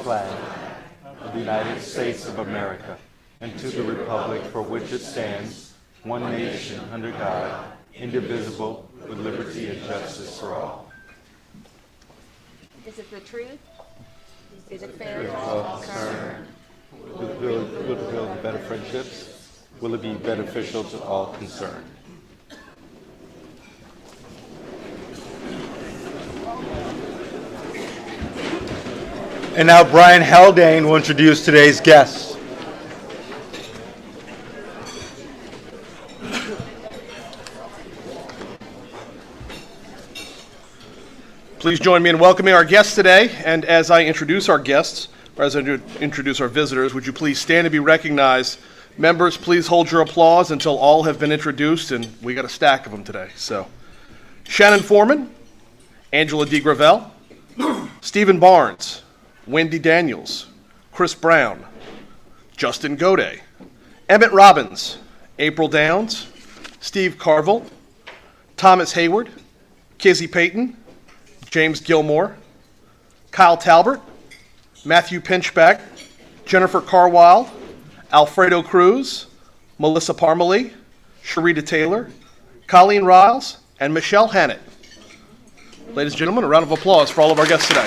flag of the United States of America and to the republic for which it stands, one nation under God, indivisible, with liberty and justice for all. Is it the truth? Is it fair? Concern. Will it build better friendships? Will it be beneficial to all concerned? And now Brian Haldane will introduce today's guests. Please join me in welcoming our guests today. And as I introduce our guests, or as I introduce our visitors, would you please stand to be recognized? Members, please hold your applause until all have been introduced, and we got a stack of them today. So, Shannon Foreman, Angela DeGravel, Stephen Barnes, Wendy Daniels, Chris Brown, Justin Gode, Emmett Robbins, April Downs, Steve Carville, Thomas Hayward, Kizzy Payton, James Gilmore, Kyle Talbert, Matthew Pinchback, Jennifer Carwile, Alfredo Cruz, Melissa Parmalee, Sharita Taylor, Colleen Riles, and Michelle Hannett. Ladies and gentlemen, a round of applause for all of our guests today.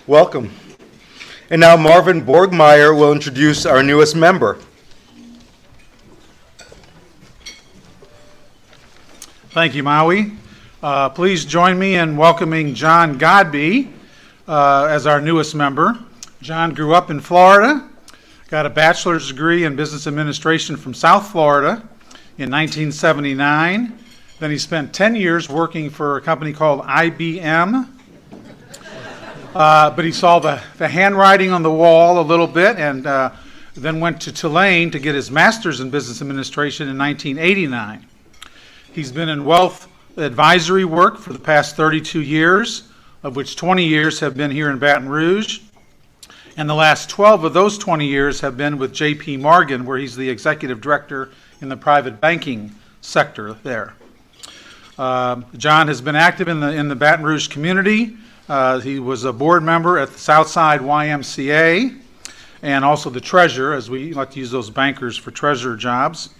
Welcome. And now Marvin Borgmeyer will introduce our newest member. Thank you, Maui. Please join me in welcoming John Godby as our newest member. John grew up in Florida, got a bachelor's degree in business administration from South Florida in 1979. Then he spent 10 years working for a company called IBM. But he saw the handwriting on the wall a little bit, and then went to Tulane to get his master's in business administration in 1989. He's been in wealth advisory work for the past 32 years, of which 20 years have been here in Baton Rouge. And the last 12 of those 20 years have been with J.P. Morgan, where he's the executive director in the private banking sector there. John has been active in the Baton Rouge community. He was a board member at the Southside YMCA and also the treasurer, as we like to use those bankers for treasurer jobs.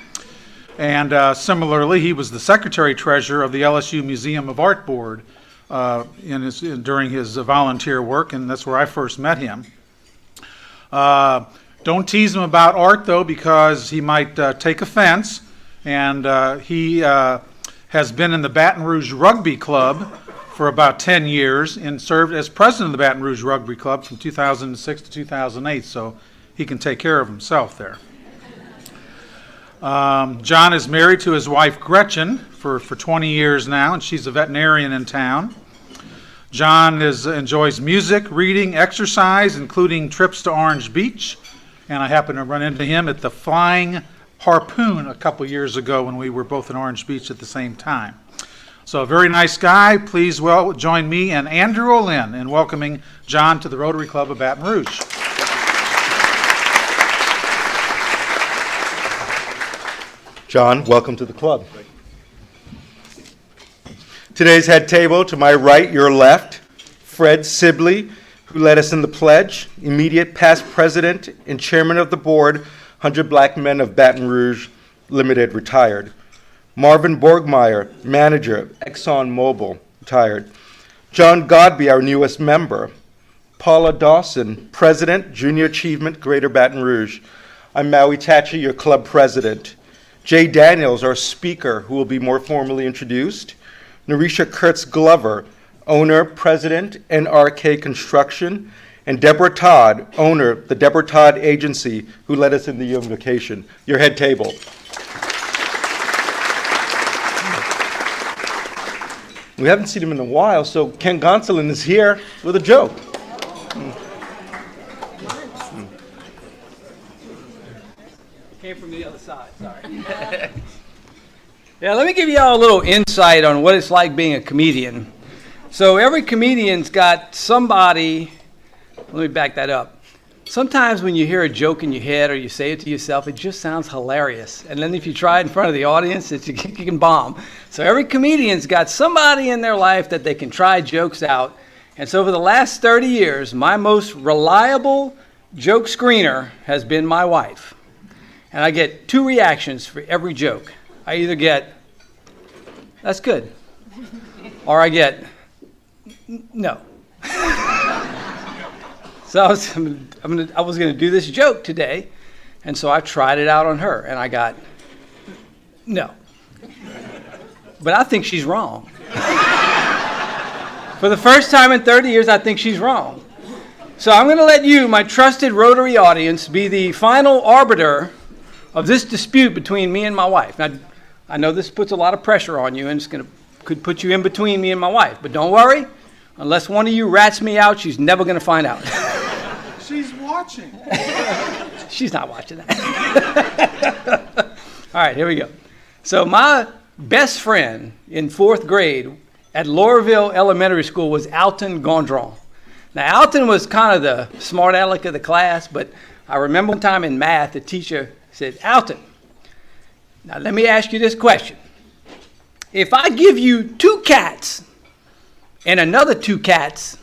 And similarly, he was the secretary-treasurer of the LSU Museum of Art Board during his volunteer work, and that's where I first met him. Don't tease him about art, though, because he might take offense. And he has been in the Baton Rouge Rugby Club for about 10 years and served as president of the Baton Rouge Rugby Club from 2006 to 2008, so he can take care of himself there. John is married to his wife Gretchen for 20 years now, and she's a veterinarian in town. John enjoys music, reading, exercise, including trips to Orange Beach, and I happened to run into him at the Flying Harpoon a couple years ago when we were both in Orange Beach at the same time. So a very nice guy. Please join me and Andrew Olin in welcoming John to the Rotary Club of Baton Rouge. John, welcome to the club. Today's head table, to my right, your left, Fred Sibley, who led us in the pledge, immediate past president and chairman of the board, 100 Black Men of Baton Rouge Limited, retired. Marvin Borgmeyer, manager, ExxonMobil, retired. John Godby, our newest member. Paula Dawson, president, Junior Achievement, Greater Baton Rouge. I'm Maui Tachi, your club president. Jay Daniels, our speaker, who will be more formally introduced. Narisha Kurtz-Glover, owner, president, NRK Construction. And Deborah Todd, owner, the Deborah Todd Agency, who led us in the invocation. Your head table. We haven't seen him in a while, so Ken Gonsolin is here with a joke. Came from the other side, sorry. Yeah, let me give you all a little insight on what it's like being a comedian. So every comedian's got somebody, let me back that up. sometimes when you hear a joke in your head or you say it to yourself, it just sounds hilarious. And then if you try it in front of the audience, you can bomb. So every comedian's got somebody in their life that they can try jokes out. And so for the last 30 years, my most reliable joke screener has been my wife. And I get 2 reactions for every joke. I either get, "That's good," or I get, "No." So I was going to do this joke today, and so I tried it out on her, and I got, "No." But I think she's wrong. For the first time in 30 years, I think she's wrong. So I'm going to let you, my trusted Rotary audience, be the final arbiter of this dispute between me and my wife. Now, I know this puts a lot of pressure on you, and could put you in between me and my wife. But don't worry, unless one of you rats me out, she's never going to find out. She's watching. She's not watching that. All right, here we go. So my best friend in 4th grade at Laurelville Elementary School was Alton Gondron. Now, Alton was kind of the smart aleck of the class, but I remember one time in math, the teacher said, "Alton, now let me ask you this question. If I give you 2 cats and another 2 cats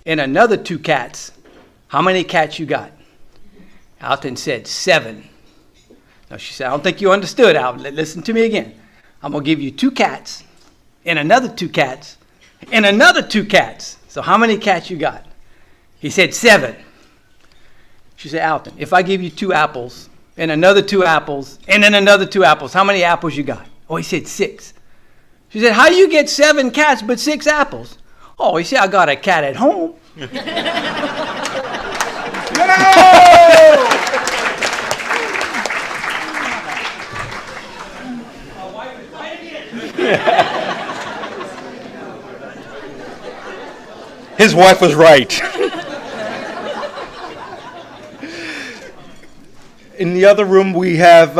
and another 2 cats, how many cats you got?" Alton said, 7. Now she said, "I don't think you understood, Alton. Listen to me again. I'm going to give you 2 cats and another 2 cats and another 2 cats. So how many cats you got?" He said, 7. She said, "Alton, if I give you 2 apples and another 2 apples and then another 2 apples, how many apples you got?" Oh, he said 6. She said, "How you get 7 cats but 6 apples?" Oh, he said, "I got a cat at home." His wife was right. In the other room, we have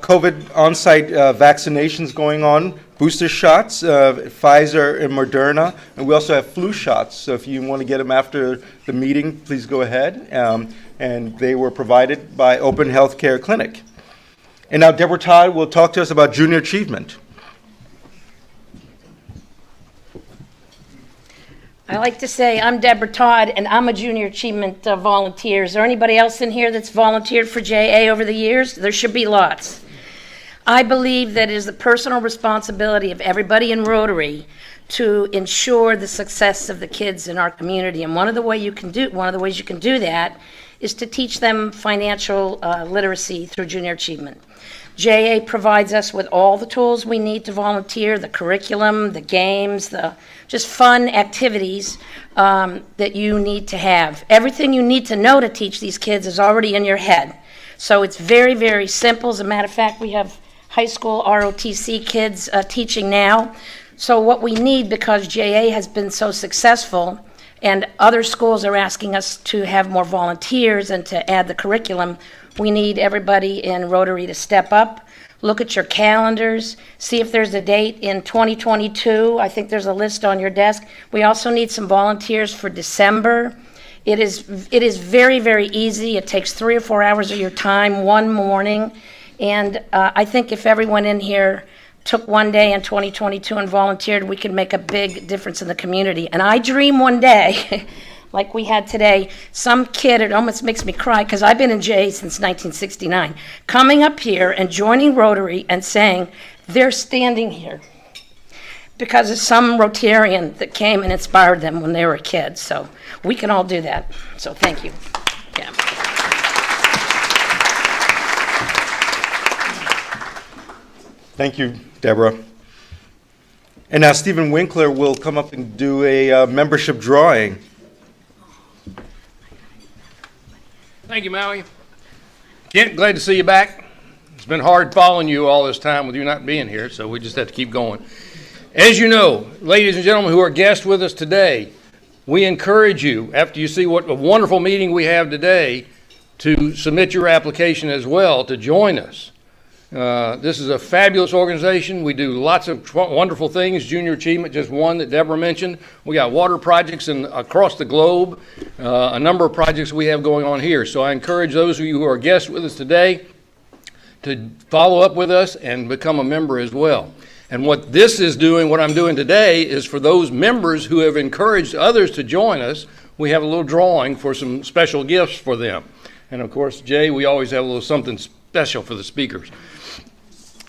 COVID on-site vaccinations going on, booster shots, Pfizer and Moderna, and we also have flu shots. So if you want to get them after the meeting, please go ahead. And they were provided by Open Healthcare Clinic. And now Deborah Todd will talk to us about junior achievement. I like to say I'm Deborah Todd, and I'm a Junior Achievement volunteer. Is there anybody else in here that's volunteered for JA over the years? There should be lots. I believe that it is the personal responsibility of everybody in Rotary to ensure the success of the kids in our community. And one of the ways you can do that is to teach them financial literacy through Junior Achievement. JA provides us with all the tools we need to volunteer, the curriculum, the games, the just fun activities that you need to have. Everything you need to know to teach these kids is already in your head. So it's very, very simple. As a matter of fact, we have high school ROTC kids teaching now. So what we need, because JA has been so successful and other schools are asking us to have more volunteers and to add the curriculum, we need everybody in Rotary to step up, look at your calendars, see if there's a date in 2022. I think there's a list on your desk. We also need some volunteers for December. It is very, very easy. It takes 3 or 4 hours of your time one morning. And I think if everyone in here took one day in 2022 and volunteered, we could make a big difference in the community. And I dream one day, like we had today, some kid, it almost makes me cry because I've been in JA since 1969, coming up here and joining Rotary and saying, they're standing here because of some Rotarian that came and inspired them when they were a kid. So we can all do that. So thank you. Yeah. Thank you, Deborah. And now Stephen Winkler will come up and do a membership drawing. Thank you, Maui. Kent, glad to see you back. It's been hard following you all this time with you not being here, so we just have to keep going. As you know, ladies and gentlemen who are guests with us today, we encourage you, after you see what a wonderful meeting we have today, to submit your application as well to join us. This is a fabulous organization. We do lots of wonderful things. Junior Achievement, just one that Deborah mentioned. We got water projects across the globe, a number of projects we have going on here. So I encourage those of you who are guests with us today to follow up with us and become a member as well. And what this is doing, what I'm doing today, is for those members who have encouraged others to join us, we have a little drawing for some special gifts for them. And of course, Jay, we always have a little something special for the speakers.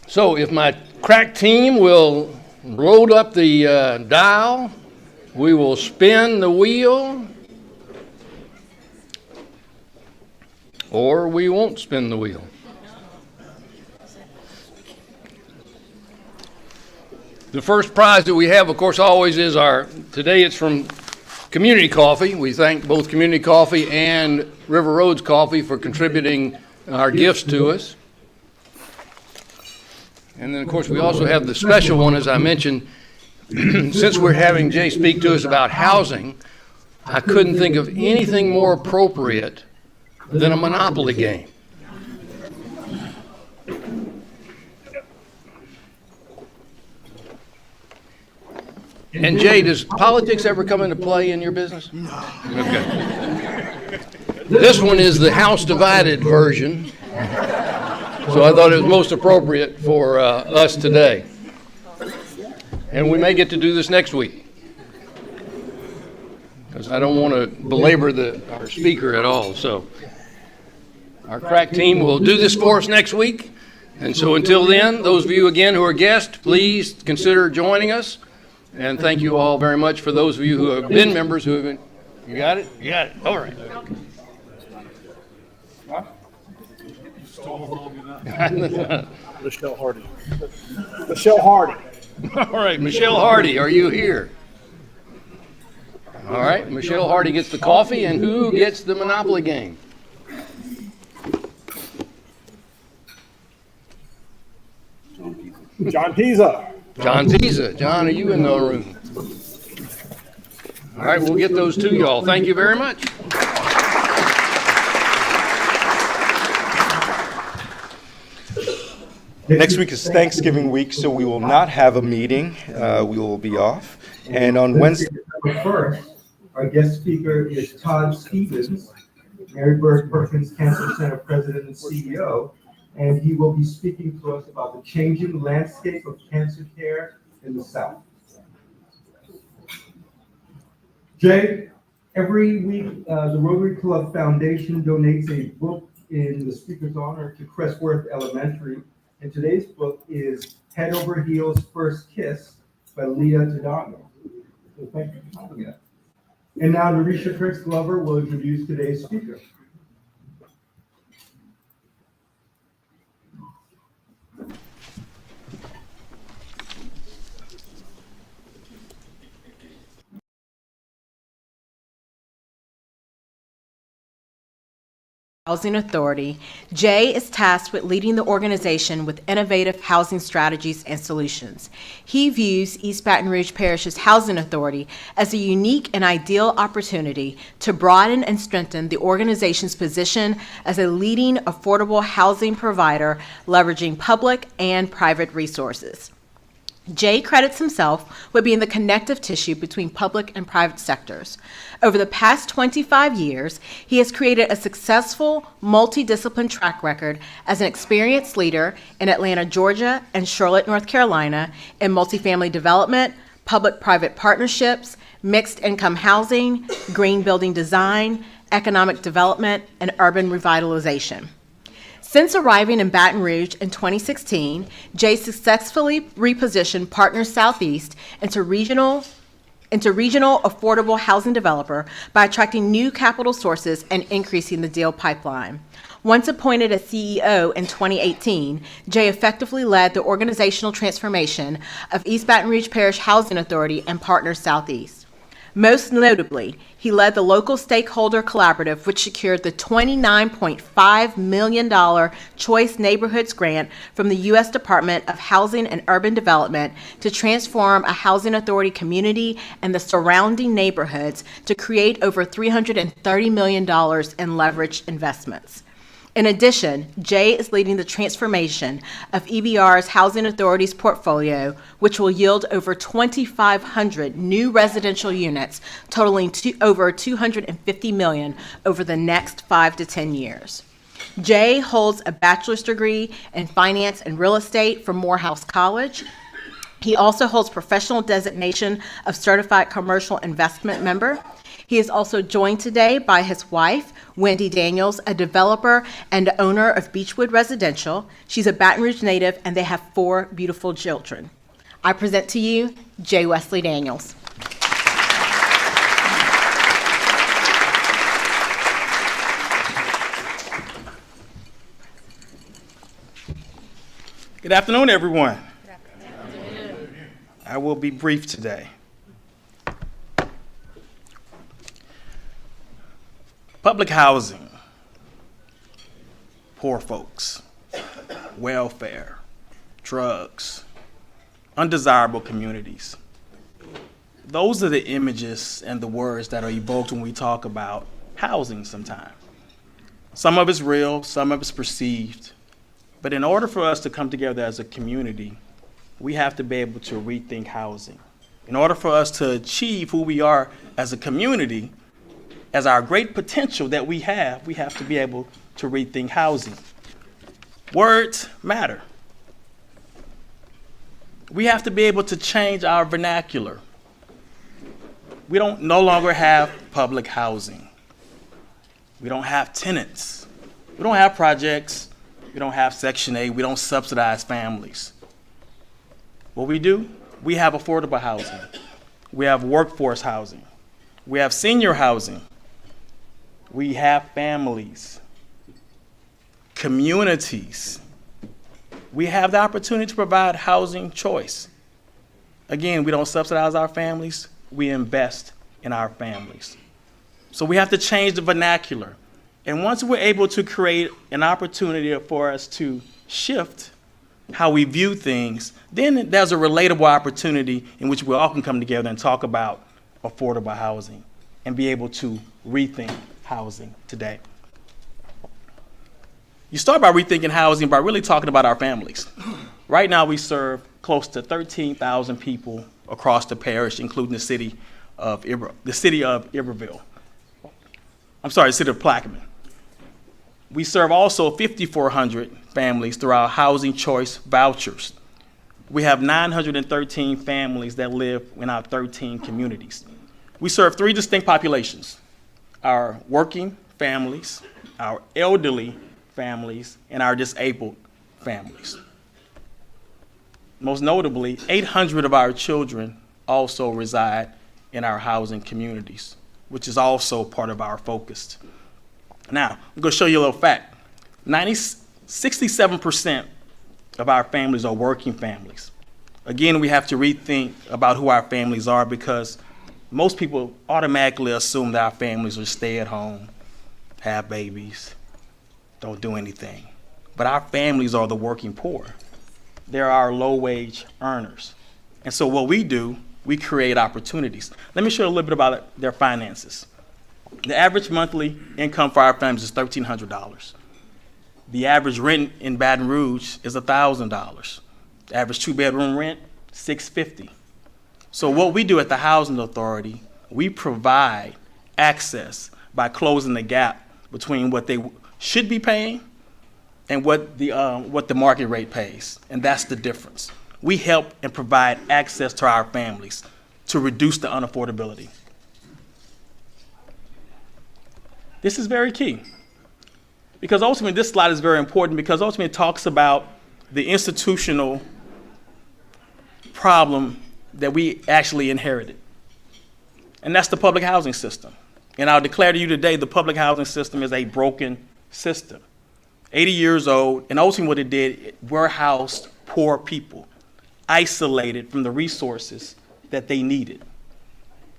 So if my crack team will load up the dial, we will spin the wheel, or we won't spin the wheel. The first prize that we have, of course, always is today it's from Community Coffee. We thank both Community Coffee and River Roads Coffee for contributing our gifts to us. And then, of course, we also have the special one, as I mentioned. Since we're having Jay speak to us about housing, I couldn't think of anything more appropriate than a Monopoly game. And Jay, does politics ever come into play in your business? No. Okay. This one is the House divided version, so I thought it was most appropriate for us today. And we may get to do this next week, because I don't want to belabor our speaker at all. So our crack team will do this for us next week. And so until then, those of you again who are guests, please consider joining us. And thank you all very much for those of you who have been members who have been. You got it? You got it. All right. Michelle Hardy. Michelle Hardy. All right, Michelle Hardy, are you here? All right, Michelle Hardy gets the coffee, and who gets the Monopoly game? John Pisa. John Ziza. John, are you in the room? All right, we'll get those to y'all. Thank you very much. Next week is Thanksgiving week, so we will not have a meeting. We will be off. And on Wednesday, December 1st, our guest speaker is Todd Stevens, Mary Bird Perkins Cancer Center President and CEO, and he will be speaking to us about the changing landscape of cancer care in the South. Jay, every week, the Rotary Club Foundation donates a book in the speaker's honor to Crestworth Elementary, and today's book is Head Over Heels First Kiss by Leah Tadano. So thank you for coming in. And now Narisha Cricks-Glover will introduce today's speaker. Housing Authority, Jay is tasked with leading the organization with innovative housing strategies and solutions. He views East Baton Rouge Parish's Housing Authority as a unique and ideal opportunity to broaden and strengthen the organization's position as a leading affordable housing provider, leveraging public and private resources. Jay credits himself with being the connective tissue between public and private sectors. Over the past 25 years, he has created a successful multidisciplinary track record as an experienced leader in Atlanta, Georgia, and Charlotte, North Carolina, in multifamily development, public-private partnerships, mixed-income housing, green building design, economic development, and urban revitalization. Since arriving in Baton Rouge in 2016, Jay successfully repositioned Partners Southeast into regional affordable housing developer by attracting new capital sources and increasing the deal pipeline. Once appointed as CEO in 2018, Jay effectively led the organizational transformation of East Baton Rouge Parish Housing Authority and Partners Southeast. Most notably, he led the local stakeholder collaborative, which secured the $29.5 million Choice Neighborhoods grant from the U.S. Department of Housing and Urban Development to transform a housing authority community and the surrounding neighborhoods to create over $330 million in leveraged investments. In addition, Jay is leading the transformation of EBR's Housing Authority's portfolio, which will yield over 2,500 new residential units totaling over $250 million over the next 5 to 10 years. Jay holds a bachelor's degree in finance and real estate from Morehouse College. He also holds professional designation of Certified Commercial Investment Member. He is also joined today by his wife, Wendy Daniels, a developer and owner of Beechwood Residential. She's a Baton Rouge native, and they have 4 beautiful children. I present to you Jay Wesley Daniels. Good afternoon, everyone. I will be brief today. Public housing, poor folks, welfare, drugs, undesirable communities. Those are the images and the words that are evoked when we talk about housing sometimes. Some of it's real, some of it's perceived. But in order for us to come together as a community, we have to be able to rethink housing. In order for us to achieve who we are as a community, as our great potential that we have to be able to rethink housing. Words matter. We have to be able to change our vernacular. We don't no longer have public housing. We don't have tenants. We don't have projects. We don't have Section 8. We don't subsidize families. What we do, we have affordable housing. We have workforce housing. We have senior housing. We have families, communities. We have the opportunity to provide housing choice. Again, we don't subsidize our families, we invest in our families. So we have to change the vernacular. And once we're able to create an opportunity for us to shift how we view things, then there's a relatable opportunity in which we all can come together and talk about affordable housing and be able to rethink housing today. You start by rethinking housing by really talking about our families. Right now we serve close to 13,000 people across the parish, including the city of Iberville. I'm sorry, the city of Plaquemine. We serve also 5,400 families through our housing choice vouchers. We have 913 families that live in our 13 communities. We serve 3 distinct populations: our working families, our elderly families, and our disabled families. Most notably, 800 of our children also reside in our housing communities, which is also part of our focus. Now, I'm going to show you a little fact. 67% of our families are working families. Again, we have to rethink about who our families are, because most people automatically assume that our families are stay at home, have babies, don't do anything. But our families are the working poor. They're our low-wage earners. And so what we do, we create opportunities. Let me show you a little bit about their finances. The average monthly income for our families is $1,300. The average rent in Baton Rouge is $1,000. The average 2-bedroom rent, $650. So what we do at the Housing Authority, we provide access by closing the gap between what they should be paying and what the market rate pays, and that's the difference. We help and provide access to our families to reduce the unaffordability. This is very key, because ultimately this slide is very important, because ultimately it talks about the institutional problem that we actually inherited, and that's the public housing system. And I'll declare to you today, the public housing system is a broken system. 80 years old, and ultimately what it did, it warehoused poor people, isolated from the resources that they needed.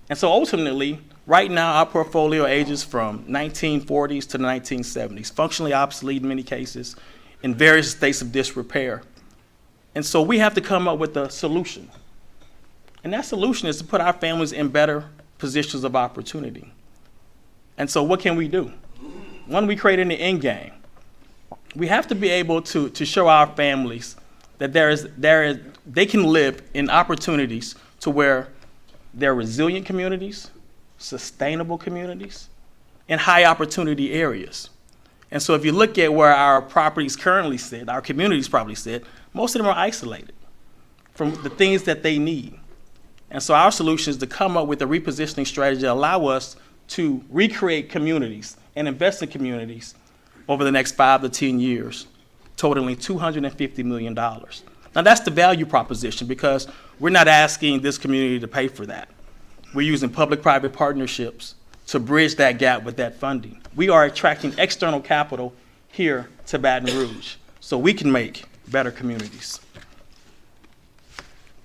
And so ultimately, right now, our portfolio ages from 1940s to the 1970s, functionally obsolete in many cases, in various states of disrepair. And so we have to come up with a solution. And that solution is to put our families in better positions of opportunity. And so what can we do? One, we created an end game. we have to be able to show our families that they can live in opportunities to where they're resilient communities, sustainable communities, and high opportunity areas. And so if you look at where our properties currently sit, our communities probably sit, most of them are isolated from the things that they need. And so our solution is to come up with a repositioning strategy that allow us to recreate communities and invest in communities over the next 5 to 10 years, totaling $250 million. Now that's the value proposition, because we're not asking this community to pay for that. We're using public-private partnerships to bridge that gap with that funding. We are attracting external capital here to Baton Rouge so we can make better communities.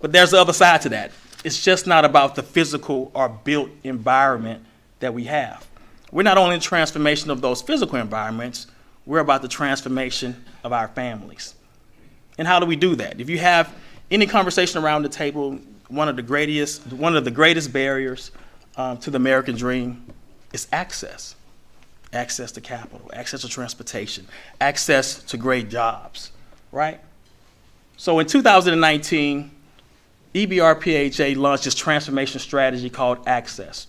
But there's the other side to that. It's just not about the physical or built environment that we have. We're not only in transformation of those physical environments, we're about the transformation of our families. And how do we do that? If you have any conversation around the table, one of the greatest barriers to the American dream is access. Access to capital, access to transportation, access to great jobs, right? So in 2019, EBRPHA launched its transformation strategy called Access,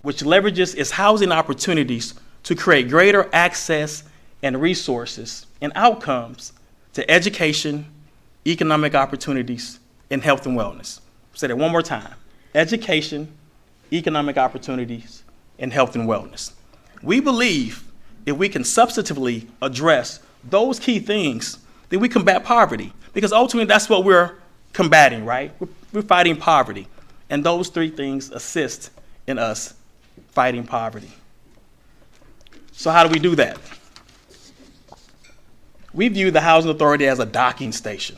which leverages its housing opportunities to create greater access and resources and outcomes to education, economic opportunities, and health and wellness. I'll say that one more time. Education, economic opportunities, and health and wellness. We believe if we can substantively address those key things, then we combat poverty, because ultimately that's what we're combating, right? We're fighting poverty, and those three things assist in us fighting poverty. So how do we do that? We view the Housing Authority as a docking station.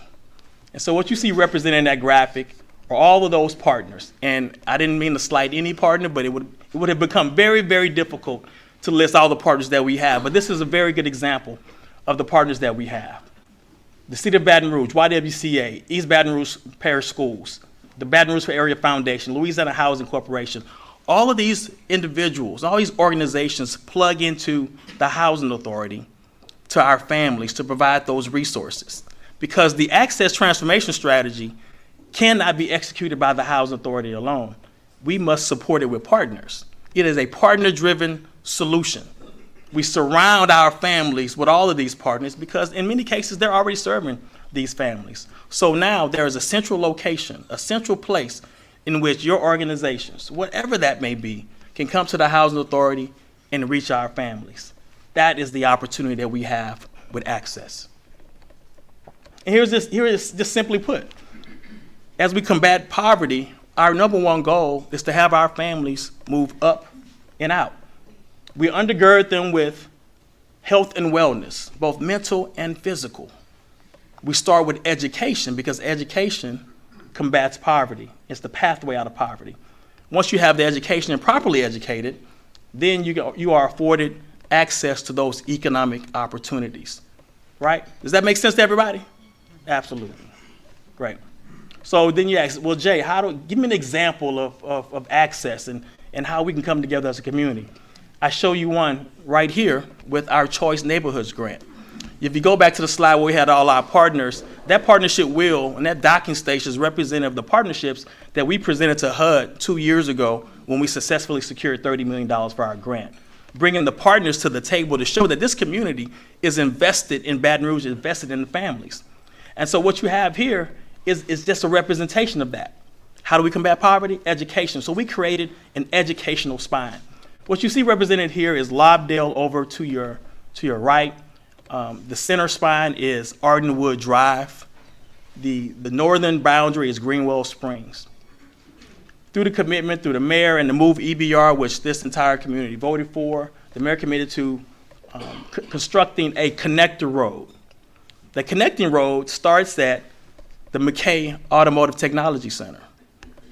And so what you see represented in that graphic are all of those partners. And I didn't mean to slight any partner, but it would have become very, very difficult to list all the partners that we have. But this is a very good example of the partners that we have. The City of Baton Rouge, YWCA, East Baton Rouge Parish Schools, the Baton Rouge Area Foundation, Louisiana Housing Corporation. All of these individuals, all these organizations plug into the Housing Authority to our families to provide those resources. Because the access transformation strategy cannot be executed by the Housing Authority alone. We must support it with partners. It is a partner-driven solution. We surround our families with all of these partners because in many cases they're already serving these families. So now there is a central location, a central place in which your organizations, whatever that may be, can come to the Housing Authority and reach our families. That is the opportunity that we have with access. And here is just simply put. As we combat poverty, our number one goal is to have our families move up and out. We undergird them with health and wellness, both mental and physical. We start with education because education combats poverty. It's the pathway out of poverty. Once you have the education and properly educated, then you are afforded access to those economic opportunities, right? Does that make sense to everybody? Absolutely. Great. So then you ask, well, Jay, give me an example of access and how we can come together as a community. I show you one right here with our Choice Neighborhoods grant. If you go back to the slide where we had all our partners, that partnership wheel and that docking station is representative of the partnerships that we presented to HUD 2 years ago when we successfully secured $30 million for our grant. Bringing the partners to the table to show that this community is invested in Baton Rouge, invested in the families. And so what you have here is just a representation of that. How do we combat poverty? Education. So we created an educational spine. What you see represented here is Lobdell over to your right. The center spine is Ardenwood Drive. The northern boundary is Greenwell Springs. Through the commitment, through the mayor and the MOVE EBR, which this entire community voted for, the mayor committed to constructing a connector road. The connecting road starts at the McKay Automotive Technology Center.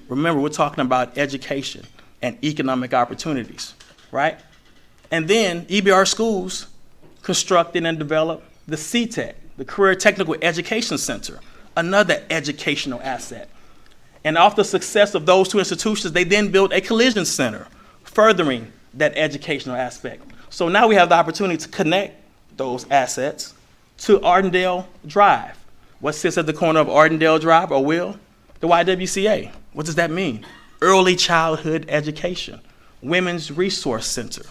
Remember, we're talking about education and economic opportunities, right? And then EBR Schools constructed and developed the CTEC, the Career Technical Education Center, another educational asset. And off the success of those two institutions, they then built a collision center, furthering that educational aspect. So now we have the opportunity to connect those assets to Ardendale Drive. What sits at the corner of Ardendale Drive, or Will? The YWCA. What does that mean? Early childhood education, Women's Resource Center,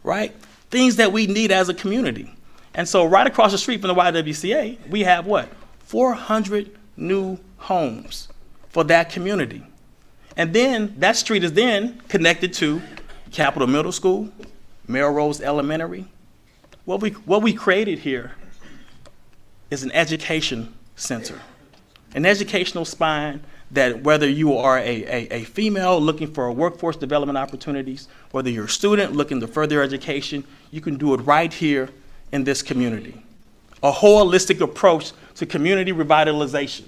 right? Things that we need as a community. And so right across the street from the YWCA, we have what? 400 new homes for that community. And then that street is then connected to Capitol Middle School, Melrose Elementary. What we created here is an education center, an educational spine that whether you are a female looking for workforce development opportunities, whether you're a student looking to further education, you can do it right here in this community. A holistic approach to community revitalization,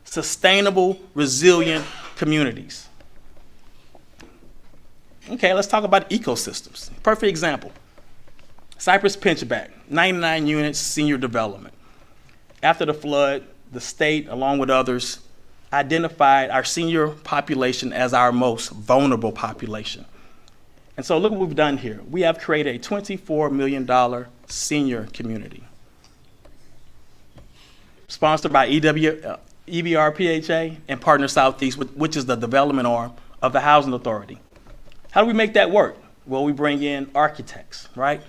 sustainable, resilient communities. Okay, let's talk about ecosystems. Perfect example. Cypress Pinchback, 99 units, senior development. After the flood, the state, along with others, identified our senior population as our most vulnerable population. And so look what we've done here. We have created a $24 million senior community. Sponsored by EBRPHA and Partner Southeast, which is the development arm of the Housing Authority. How do we make that work? Well, we bring in architects, right?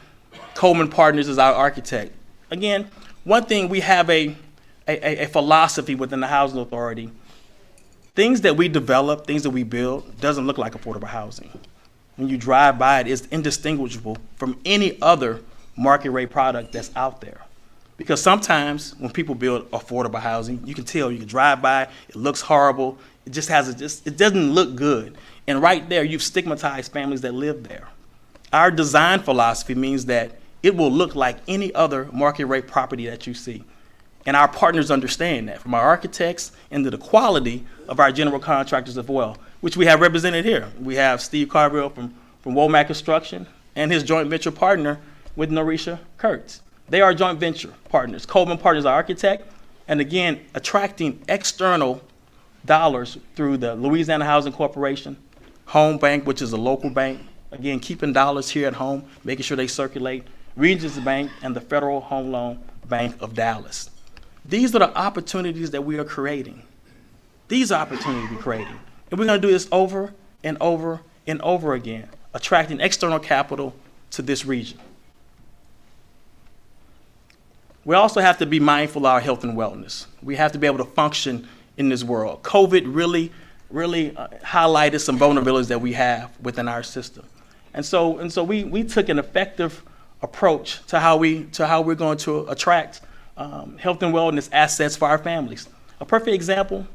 Coleman Partners is our architect. Again, one thing, we have a philosophy within the Housing Authority. Things that we develop, things that we build, doesn't look like affordable housing. When you drive by it, it's indistinguishable from any other market rate product that's out there. Because sometimes when people build affordable housing, you can tell, you can drive by, it looks horrible, it just it doesn't look good. And right there, you've stigmatized families that live there. Our design philosophy means that it will look like any other market rate property that you see. And our partners understand that, from our architects into the quality of our general contractors as well, which we have represented here. We have Steve Carville from Womack Construction and his joint venture partner with Norisha Kurtz. They are joint venture partners. Coleman Partners, our architect, and again, attracting external dollars through the Louisiana Housing Corporation, Home Bank, which is a local bank, again, keeping dollars here at home, making sure they circulate, Regions Bank, and the Federal Home Loan Bank of Dallas. These are the opportunities that we are creating. These are opportunities we're creating. And we're going to do this over and over and over again, attracting external capital to this region. We also have to be mindful of our health and wellness. We have to be able to function in this world. COVID really highlighted some vulnerabilities that we have within our system. And so we took an effective approach to how we're going to attract health and wellness assets for our families. A perfect example,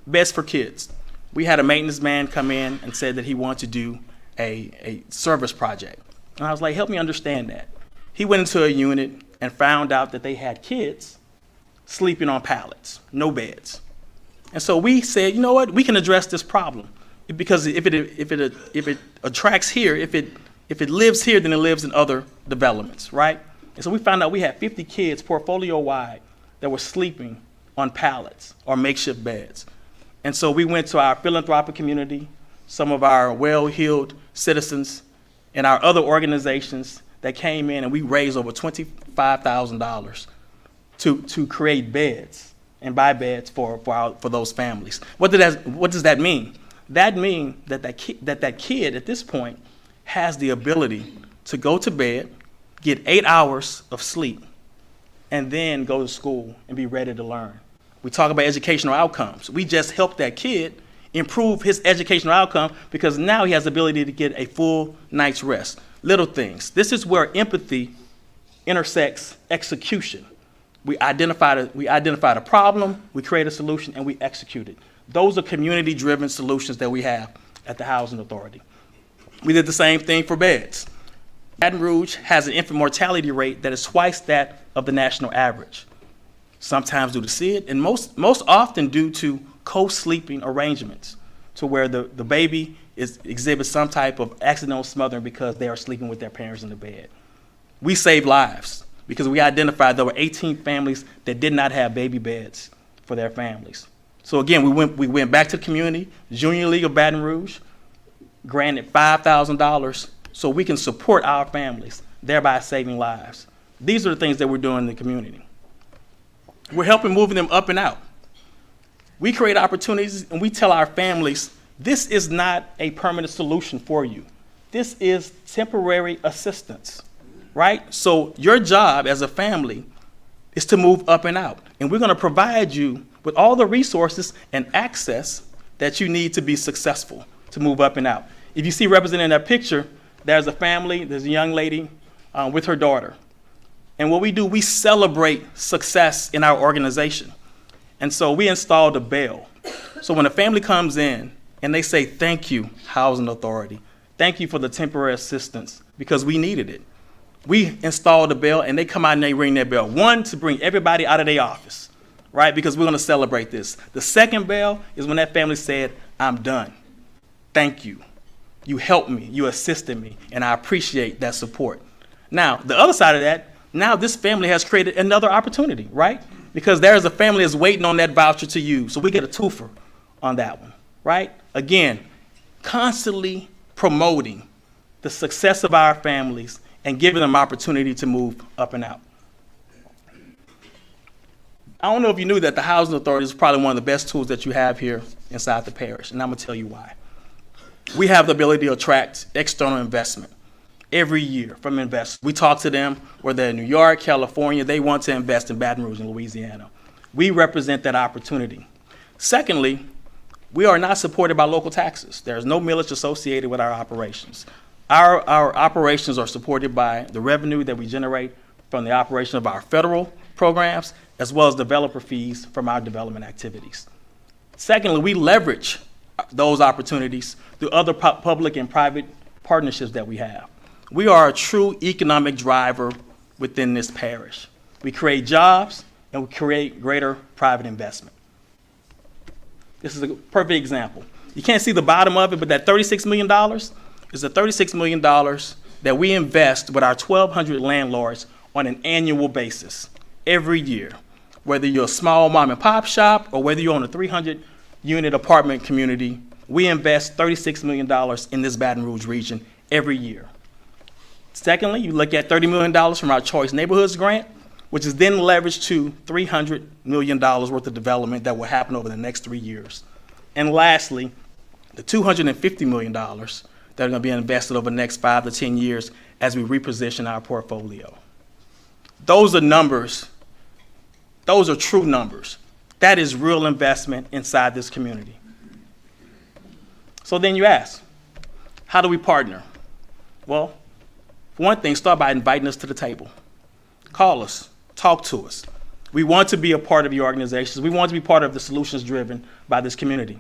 Beds for Kids. We had a maintenance man come in and said that he wanted to do a service project. And I was like, help me understand that. He went into a unit and found out that they had kids sleeping on pallets, no beds. And so we said, you know what, we can address this problem. Because if it attracts here, if it lives here, then it lives in other developments, right? And so we found out we had 50 kids portfolio-wide that were sleeping on pallets or makeshift beds. And so we went to our philanthropic community, some of our well-heeled citizens, and our other organizations that came in, and we raised over $25,000 to create beds and buy beds for those families. What does that mean? That means that kid at this point has the ability to go to bed, get 8 hours of sleep, and then go to school and be ready to learn. We talk about educational outcomes. We just helped that kid improve his educational outcome because now he has the ability to get a full night's rest. Little things. This is where empathy intersects execution. We identified a problem, we create a solution, and we execute it. Those are community-driven solutions that we have at the Housing Authority. We did the same thing for beds. Baton Rouge has an infant mortality rate that is twice that of the national average. Sometimes due to SID, and most often due to co-sleeping arrangements, to where the baby exhibits some type of accidental smothering because they are sleeping with their parents in the bed. We save lives because we identified there were 18 families that did not have baby beds for their families. So again, we went back to the community, Junior League of Baton Rouge, granted $5,000 so we can support our families, thereby saving lives. These are the things that we're doing in the community. We're helping moving them up and out. We create opportunities and we tell our families, this is not a permanent solution for you. This is temporary assistance, right? So your job as a family is to move up and out. And we're gonna provide you with all the resources and access that you need to be successful to move up and out. If you see represented in that picture, there's a family, there's a young lady with her daughter. And what we do, we celebrate success in our organization. And so we installed a bell. So when a family comes in and they say, thank you, Housing Authority, thank you for the temporary assistance, because we needed it. We installed a bell and they come out and they ring their bell. One, to bring everybody out of their office, right? Because we're gonna celebrate this. The second bell is when that family said, I'm done. Thank you. You helped me, you assisted me, and I appreciate that support. Now, the other side of that, now this family has created another opportunity, right? Because there's a family that's waiting on that voucher to use, so we get a twofer on that one, right? Again, constantly promoting the success of our families and giving them opportunity to move up and out. I don't know if you knew that the Housing Authority is probably one of the best tools that you have here inside the parish, and I'm gonna tell you why. We have the ability to attract external investment every year from investors. We talk to them, whether they're in New York, California, they want to invest in Baton Rouge in Louisiana. We represent that opportunity. Secondly, we are not supported by local taxes. There's no millage associated with our operations. Our operations are supported by the revenue that we generate from the operation of our federal programs, as well as developer fees from our development activities. Secondly, we leverage those opportunities through other public and private partnerships that we have. We are a true economic driver within this parish. We create jobs and we create greater private investment. This is a perfect example. You can't see the bottom of it, but that $36 million is the $36 million that we invest with our 1,200 landlords on an annual basis every year. Whether you're a small mom and pop shop or whether you own a 300-unit apartment community, we invest $36 million in this Baton Rouge region every year. Secondly, you look at $30 million from our Choice Neighborhoods grant, which is then leveraged to $300 million worth of development that will happen over the next 3 years. And lastly, the $250 million that are going to be invested over the next 5 to 10 years as we reposition our portfolio. Those are numbers. Those are true numbers. That is real investment inside this community. So then you ask, how do we partner? Well, for one thing, start by inviting us to the table. Call us, talk to us. We want to be a part of your organizations. We want to be part of the solutions driven by this community.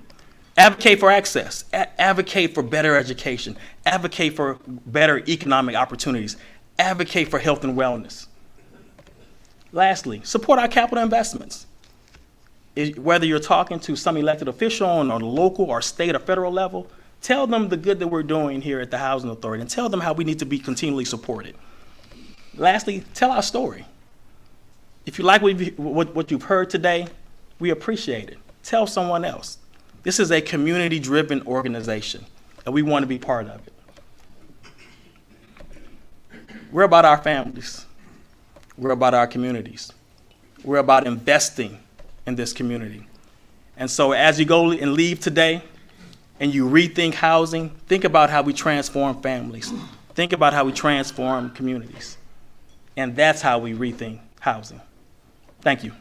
Advocate for access, advocate for better education, advocate for better economic opportunities, advocate for health and wellness. Lastly, support our capital investments. Whether you're talking to some elected official on a local or state or federal level, tell them the good that we're doing here at the Housing Authority and tell them how we need to be continually supported. Lastly, tell our story. If you like what you've heard today, we appreciate it. Tell someone else. This is a community-driven organization, and we want to be part of it. We're about our families. We're about our communities. We're about investing in this community. And so as you go and leave today and you rethink housing, think about how we transform families. Think about how we transform communities. And that's how we rethink housing. Thank you.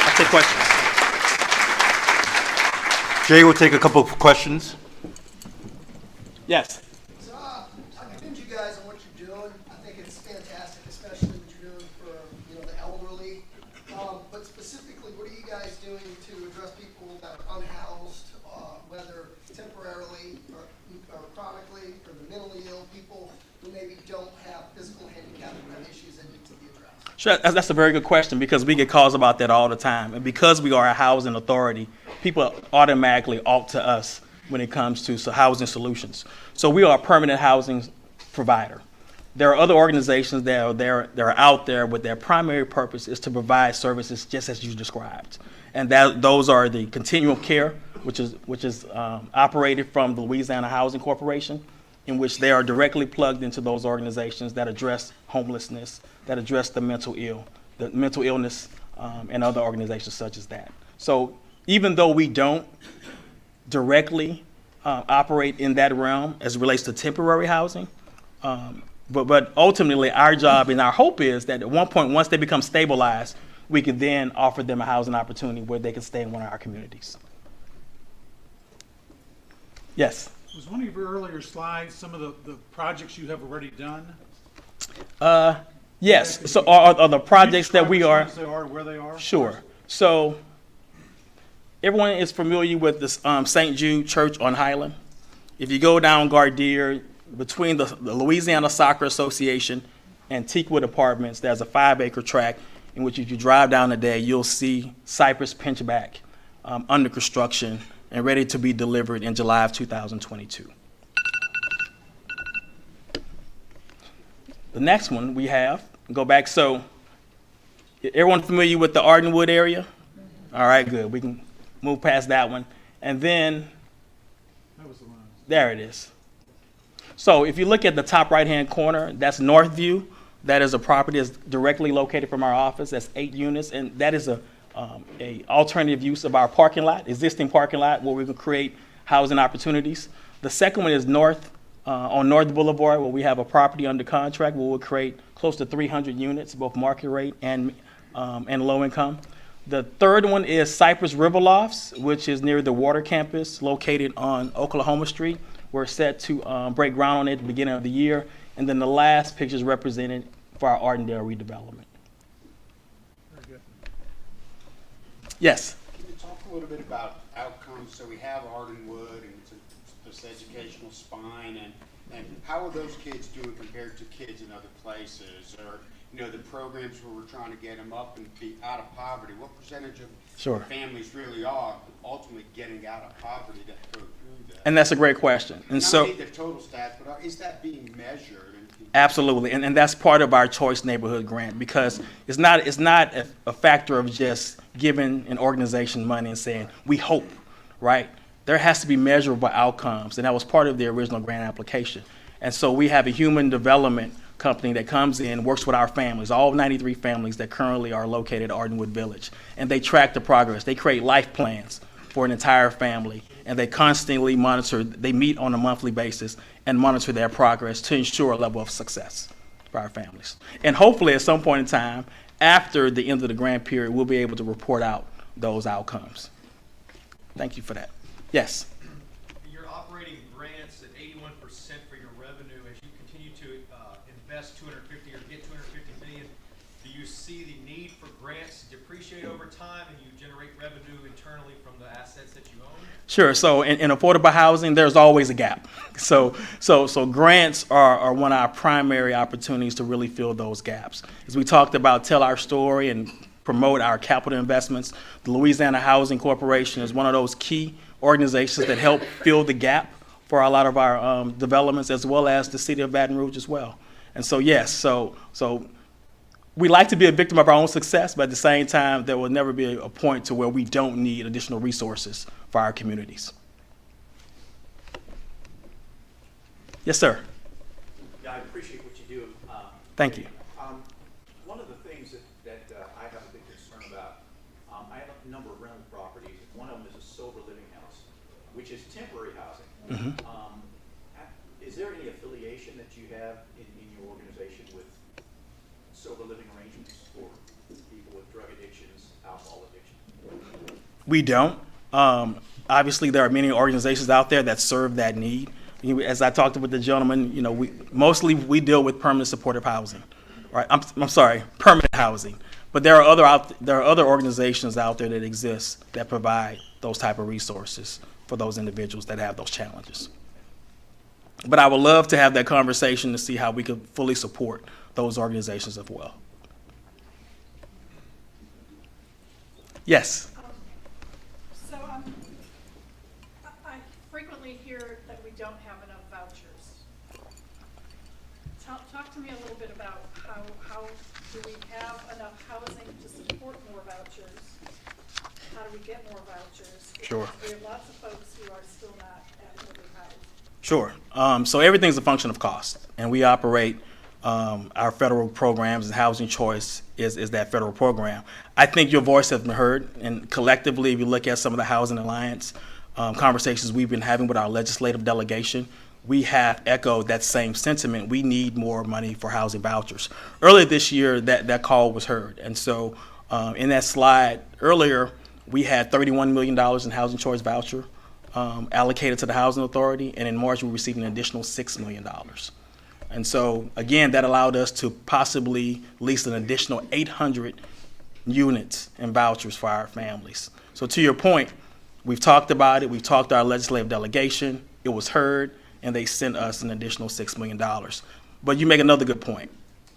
I'll take questions. Jay will take a couple of questions. Yes. I commend you guys on what you're doing. I think it's fantastic, especially what you're doing for the elderly. But specifically, what are you guys doing to address people that are unhoused, whether temporarily or chronically, or the mentally ill people who maybe don't have physical handicap or have issues that need to be addressed? Sure, that's a very good question because we get calls about that all the time. And because we are a housing authority, people automatically opt to us when it comes to housing solutions. So we are a permanent housing provider. There are other organizations that are out there, but their primary purpose is to provide services just as you described. And those are the continuum care, which is operated from the Louisiana Housing Corporation. in which they are directly plugged into those organizations that address homelessness, that address the mental illness, and other organizations such as that. So even though we don't directly operate in that realm as it relates to temporary housing, but ultimately our job and our hope is that at one point, once they become stabilized, we can then offer them a housing opportunity where they can stay in one of our communities. Yes? Was one of your earlier slides some of the projects you have already done? Yes, so are the projects that we are. Which ones they are, where they are? Sure. So everyone is familiar with this St. Jude Church on Highland. If you go down Gardere, between the Louisiana Soccer Association and Teakwood Apartments, there's a 5-acre tract in which if you drive down today, you'll see cypress pinchback under construction and ready to be delivered in July of 2022. The next one we have, go back, so everyone familiar with the Ardenwood area? All right, good. We can move past that one. And then, That was the one. there it is. So if you look at the top right-hand corner, that's Northview. That is a property that's directly located from our office. That's 8 units, and that is a alternative use of our parking lot, existing parking lot, where we can create housing opportunities. The second one is on North Boulevard, where we have a property under contract where we'll create close to 300 units, both market rate and low income. The third one is Cypress River Lofts, which is near the water campus located on Oklahoma Street. We're set to break ground on it at the beginning of the year. And then the last picture is represented for our Ardendale redevelopment. Very good. Yes. Can you talk a little bit about outcomes? So we have Ardenwood and it's this educational spine, and how are those kids doing compared to kids in other places? Or, you know, the programs where we're trying to get them up and be out of poverty, what percentage of families really are ultimately getting out of poverty that go through that? And that's a great question. And not so, only the total stats, but is that being measured? absolutely, and that's part of our Choice Neighborhood Grant, because it's not a factor of just giving an organization money and saying, we hope, right? There has to be measurable outcomes, and that was part of the original grant application. And so we have a human development company that comes in, works with our families, all 93 families that currently are located at Ardenwood Village, and they track the progress. They create life plans for an entire family, and they constantly monitor, they meet on a monthly basis and monitor their progress to ensure a level of success for our families. And hopefully at some point in time, after the end of the grant period, we'll be able to report out those outcomes. Thank you for that. Yes? You're operating grants at 81% for your revenue. As you continue to invest 250 or get 250 million, do you see the need for grants to depreciate over time and you generate revenue internally from the assets that you own? Sure. So in affordable housing, there's always a gap. So grants are one of our primary opportunities to really fill those gaps. As we talked about, tell our story and promote our capital investments, the Louisiana Housing Corporation is one of those key organizations that help fill the gap for a lot of our developments, as well as the city of Baton Rouge as well. And so, yes, so we like to be a victim of our own success, but at the same time, there will never be a point to where we don't need additional resources for our communities. Yes, sir. Yeah, I appreciate what you do. Thank you. One of the things that I have a big concern about, I have a number of rental properties. One of them is a sober living house, which is temporary housing. Mm-hmm. Is there any affiliation that you have in your organization with sober living arrangements for people with drug addictions, alcohol addiction? We don't. Obviously, there are many organizations out there that serve that need. As I talked with the gentleman, we mostly deal with permanent supportive housing, right? I'm sorry, permanent housing. But there are other organizations out there that exist that provide those type of resources for those individuals that have those challenges. But I would love to have that conversation to see how we could fully support those organizations as well. Yes. So I frequently hear that we don't have enough vouchers. Talk to me a little bit about how do we have enough housing to support more vouchers? How do we get more vouchers? Sure. We have lots of folks who are still not adequately housed. Sure. So everything's a function of cost, and we operate our federal programs, and Housing Choice is that federal program. I think your voice has been heard, and collectively, if you look at some of the Housing Alliance conversations we've been having with our legislative delegation, we have echoed that same sentiment. We need more money for housing vouchers. Earlier this year, that call was heard, and so in that slide earlier, we had $31 million in Housing Choice voucher allocated to the Housing Authority, and in March we received an additional $6 million. And so again, that allowed us to possibly lease an additional 800 units and vouchers for our families. So to your point, we've talked about it, we've talked to our legislative delegation, it was heard, and they sent us an additional $6 million. But you make another good point.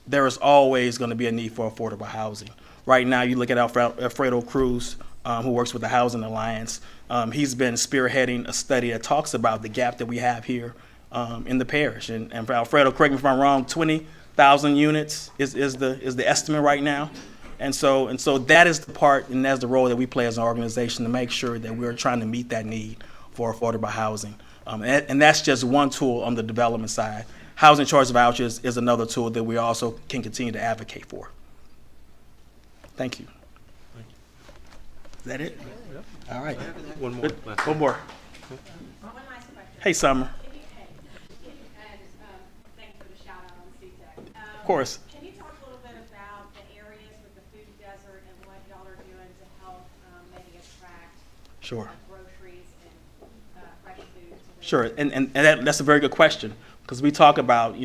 There is always going to be a need for affordable housing. Right now, you look at Alfredo Cruz, who works with the Housing Alliance. He's been spearheading a study that talks about the gap that we have here in the parish. And for Alfredo, correct me if I'm wrong, 20,000 units is the estimate right now. And so that is the part, and that's the role that we play as an organization to make sure that we're trying to meet that need for affordable housing. And that's just one tool on the development side. Housing Choice vouchers is another tool that we also can continue to advocate for. Thank you. Is that it? All right. One more. One more. Hey, Summer. Thanks for the shout out on CTEC. Of course. Can you talk a little bit about the areas with the food desert and what y'all are doing to help maybe attract Sure. groceries and fresh food? Sure, and that's a very good question, because we talk about,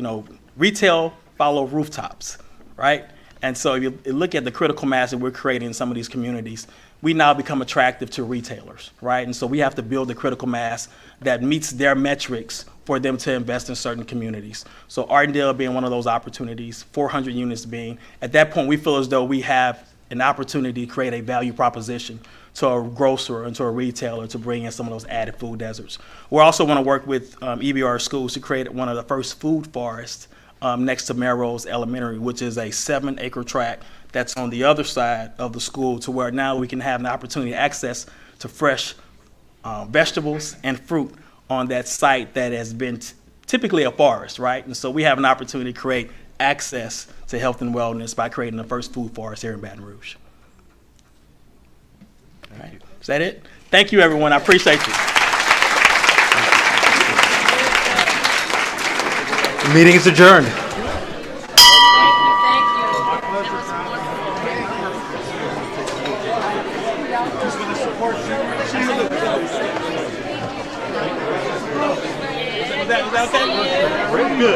retail follow rooftops, right? And so if you look at the critical mass that we're creating in some of these communities, we now become attractive to retailers, right? And so we have to build the critical mass that meets their metrics for them to invest in certain communities. So Ardendale being one of those opportunities, 400 units being, at that point we feel as though we have an opportunity to create a value proposition to a grocer and to a retailer to bring in some of those added food deserts. We also want to work with EBR schools to create one of the first food forests next to Melrose Elementary, which is a 7-acre tract that's on the other side of the school, to where now we can have an opportunity to access to fresh vegetables and fruit on that site that has been typically a forest, right? And so we have an opportunity to create access to health and wellness by creating the first food forest here in Baton Rouge. All right. Is that it? Thank you, everyone. I appreciate you. The meeting is adjourned. Was that okay? Very good.